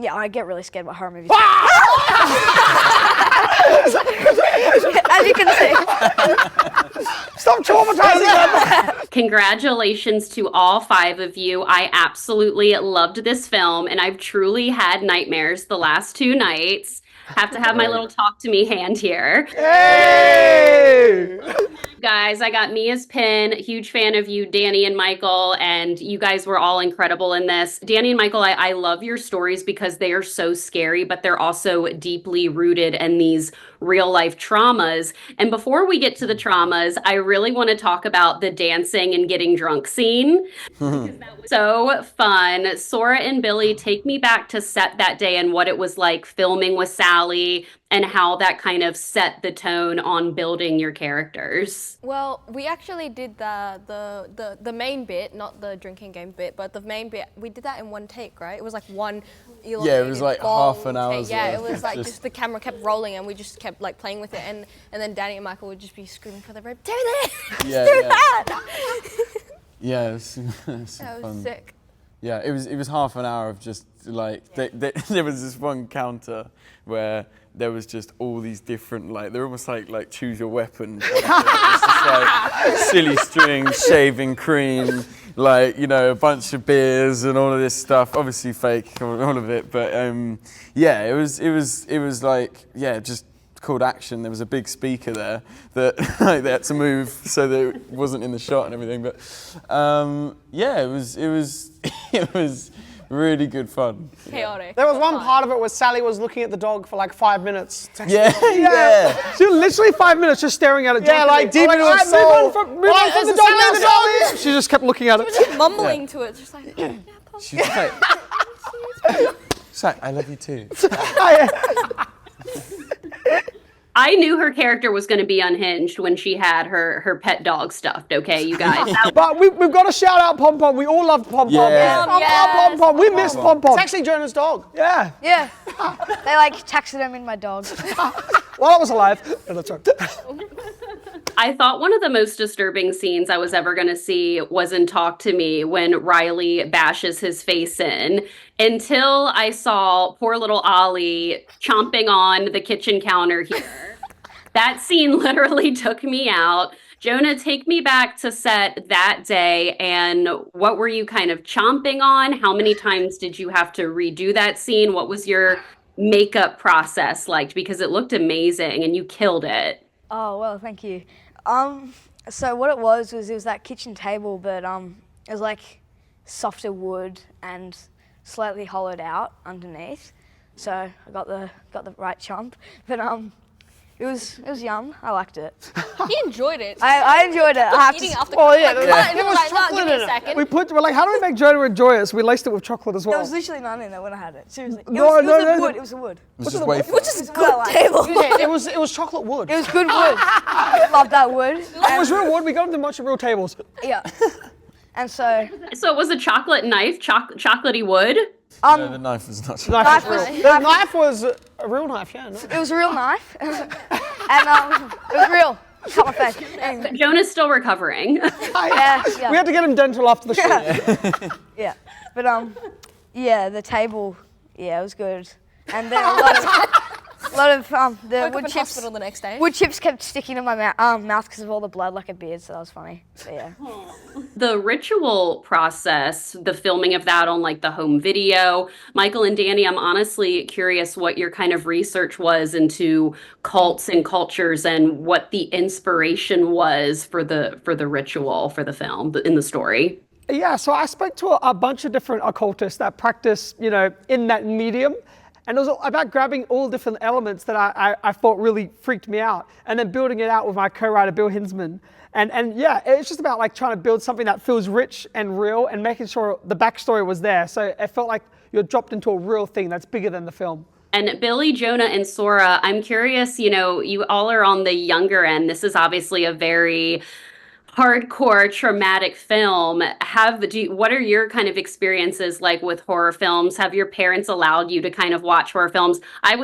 Yeah, I get really scared about horror movies. As you can see. Stop traumatizing them. Congratulations to all 5 of you. I absolutely loved this film, and I've truly had nightmares the last 2 nights. Have to have my little talk to me hand here. Hey! Guys, I got Mia's pin. Huge fan of you, Danny and Michael, and you guys were all incredible in this. Danny and Michael, I love your stories because they are so scary, but they're also deeply rooted in these real life traumas. And before we get to the traumas, I really want to talk about the dancing and getting drunk scene. Because that was so fun. Sora and Billy, take me back to set that day and what it was like filming with Sally and how that kind of set the tone on building your characters. Well, we actually did the main bit, not the drinking game bit, but the main bit, we did that in one take, right? It was like one it was like half an hour. Yeah, it was like just the camera kept rolling and we just kept like playing with it, and then Danny and Michael would just be screaming for the rope, do this! Yeah, do that! Yeah, it was That fun. was sick. Yeah, it was half an hour of just like there was this one counter where there was just all these different they're almost like choose your weapon. It's just like silly strings, shaving cream, a bunch of beers and all of this stuff. Obviously fake, all of it, but it was like just called action. There was a big speaker there that they had to move so that it wasn't in the shot and everything. But it was really good fun. Chaotic. There was one part of it where Sally was looking at the dog for like 5 minutes. Yeah. She was literally 5 minutes just staring at it. Yeah, like deep into her soul. Move on from the dog now. She just kept looking at it. She was just mumbling to it, just like, yeah, Pop. She's like, I love you too. I knew her character was going to be unhinged when she had her pet dog stuffed, okay, you guys? But we've got to shout out Pom Pom. We all loved Pom Pom. Yeah. Pom Pom. We missed Pom Pom. It's actually Jonah's dog. Yeah. Yeah. They taxidermied my dog. While I was alive. No, that's right. I thought one of the most disturbing scenes I was ever going to see was in Talk to Me when Riley bashes his face in, until I saw poor little Ollie chomping on the kitchen counter here. That scene literally took me out. Jonah, take me back to set that day, and what were you kind of chomping on? How many times did you have to redo that scene? What was your makeup process like? Because it looked amazing and you killed it. Oh, well, thank you. So what it was that kitchen table, but it was like softer wood and slightly hollowed out underneath. So I got the right chomp, but it was yum. I liked it. He enjoyed it. I enjoyed it. I have Eating to. off the There was chocolate in it. We're like, how do we make Jonah enjoy it? So we laced it with chocolate as well. There was literally none in there when I had it. Seriously. It No, was no, a no, wood. no. It was a wood. It was just wafer. Which is a good table. It was chocolate wood. It was good wood. Love that wood. It was real wood. We got them much of real tables. Yeah. And so. So it was a chocolate knife, chocolatey wood? No, the knife was not. The knife was a real knife, yeah. No. It was a real knife. And it was real. Cut my face. Anyway. Jonah's still recovering. Yeah. We had to get him dental after the shoot. Yeah. But the table, it was good. And then a lot of the Woke up wood in chips. hospital the next day. Wood chips kept sticking in my mouth because of all the blood like a beard, so that was funny. But yeah. The ritual process, the filming of that on the home video. Michael and Danny, I'm honestly curious what your kind of research was into cults and cultures and what the inspiration was for the ritual for the film, in the story. Yeah, so I spoke to a bunch of different occultists that practice, in that medium. And it was about grabbing all different elements that I thought really freaked me out, and then building it out with my co-writer, Bill Hinsman. And yeah, it's just about trying to build something that feels rich and real and making sure the backstory was there. So it felt like you're dropped into a real thing that's bigger than the film. And Billy, Jonah, and Sora, I'm curious, you all are on the younger end. This is obviously a very hardcore traumatic film. What are your kind of experiences like with horror films? Have your parents allowed you to kind of watch horror films? I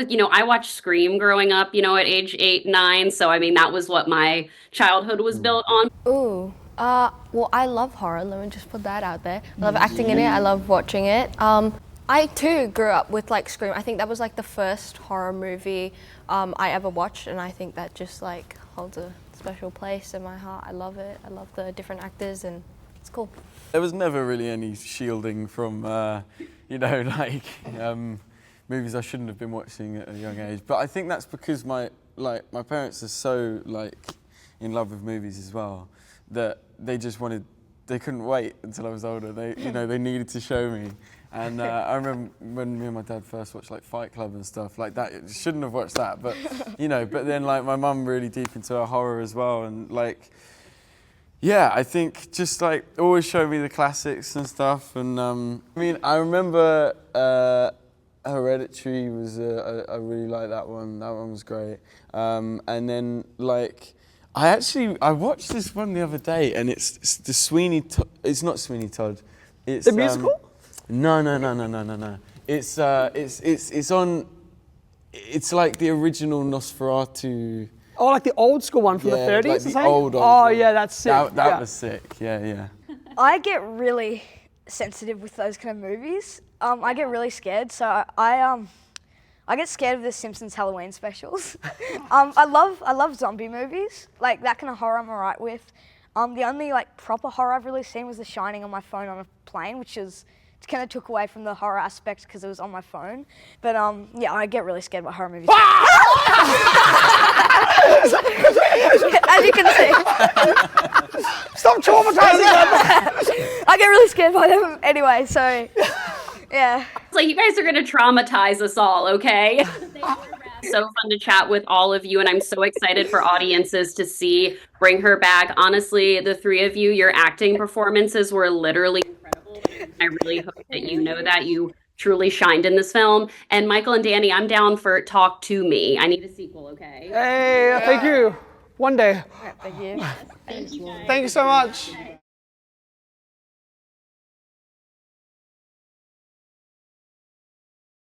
watched Scream growing up, at age 8, 9. So I mean, that was what my childhood was built on. Ooh. Well, I love horror. Let me just put that out there. I love acting in it. I love watching it. I too grew up with like Scream. I think that was like the first horror movie I ever watched, and I think that just like holds a special place in my heart. I love it. I love the different actors, and it's cool. There was never really any shielding from, you know, like movies I shouldn't have been watching at a young age. But I think that's because my parents are so like in love with movies as well that they couldn't wait until I was older. They needed to show me. And I remember when me and my dad first watched like Fight Club and stuff like that. Shouldn't have watched that, but but then like my mum really deep into her horror as well, and like. Yeah, I think just like always show me the classics and stuff. And I mean, I remember Hereditary was I really like that one. That one was great. And then like I watched this one the other day, and it's the Sweeney. It's not Sweeney Todd. It's The musical? No. It's on. It's like the original Nosferatu. Oh, like the old school one from the 30s? Like or the something? old Oh, one. yeah, that's sick. That was sick. Yeah. I get really sensitive with those kind of movies. I get really scared, so I get scared of the Simpsons Halloween specials. I love zombie movies. Like that kind of horror I'm alright with. The only like proper horror I've really seen was The Shining on my phone on a plane, which kind of took away from the horror aspect because it was on my phone. But yeah, I get really scared by horror movies. As you can see. Stop traumatizing them! I get really scared by them anyway, so yeah. It's like you guys are going to traumatize us all, okay? So fun to chat with all of you, and I'm so excited for audiences to see Bring Her Back. Honestly, the three of you, your acting performances were literally incredible. I really hope that you know that you truly shined in this film. And Michael and Danny, I'm down for Talk to Me. I need a sequel, okay? Hey, thank you. One day. Thank you. Thank you so much.